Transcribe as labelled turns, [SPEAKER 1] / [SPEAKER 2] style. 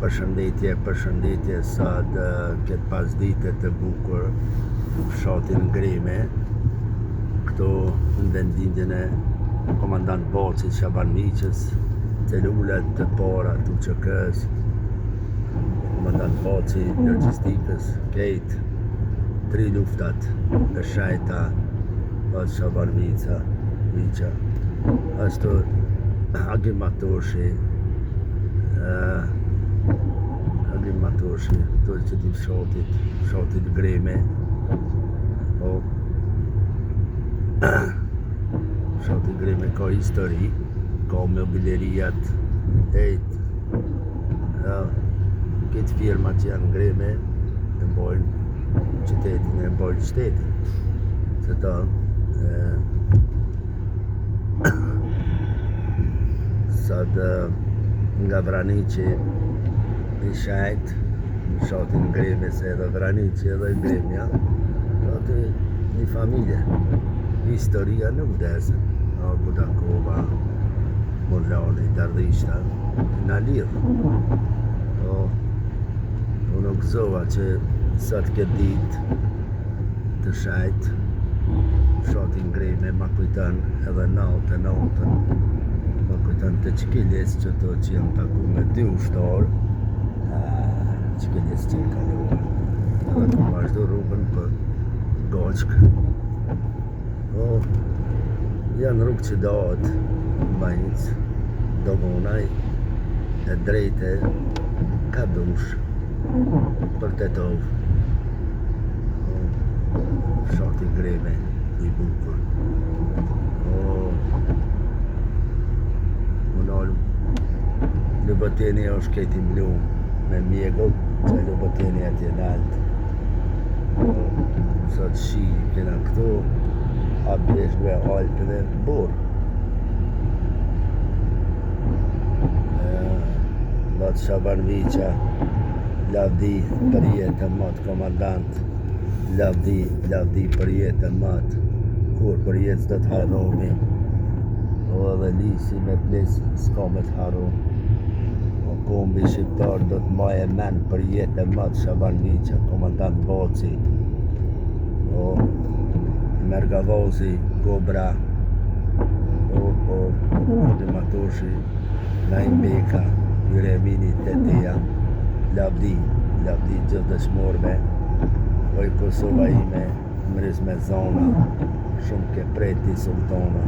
[SPEAKER 1] Përshëndetje, sa këtë pasdite të bukur fshatin Ngreme, këtu në vendindjen e komandant Bocit Shaban Miqës, celullat të para të UÇK-s, komandant Boci, logjistikës, kejt, 3 luftat e shajta, pas Shaban Miqa, ashtu Agim Matoshi, të që ti fshatit Ngreme, po fshati Ngreme ka histori, ka mobilerijat, këtë firma që janë Ngreme e mbojnë qytetin, e mbojnë shtetin, që ta sad nga Vraniqi i shajt, fshatin Ngreme, se edhe Vraniqi edhe Ngremja, aty një familje, historia nuk desën, Budakova, Mollani, Dardishta, në lidhë. Unë gëzova që sot këtë ditë të shajt, fshatin Ngreme ma kujtan edhe natën, ma kujtan të Çikiljes që to që jam taku me 2 ushtarë, Çikiljes që i kaluar, edhe të vazhdo rrugën për Goçk. Janë rrugë që dohet Banjic, Dogonaj, e drejte ka dush për Tetov, fshati Ngreme i bukur. Luboteni është këti mlum me mjegull, që Luboteni atje në altë. Sot shi kena këtu, abjeshve Alpëve burë. Vat Shaban Miqa, lavdi për jetë matë komandant, lavdi për jetë matë, kur për jetë s'do të harromi, edhe lisi me ples s'ka me të harru. Kombi shqiptar do të maje men për jetë matë Shaban Miqa, komandant Boci, Mergavozi, Gobra, Agim Matoshi, Naim Beka, Juremini, Teteja, lavdi gjithë dëshmorve, oj Kosova ime, mriz me zona, shumë ke preti sultana.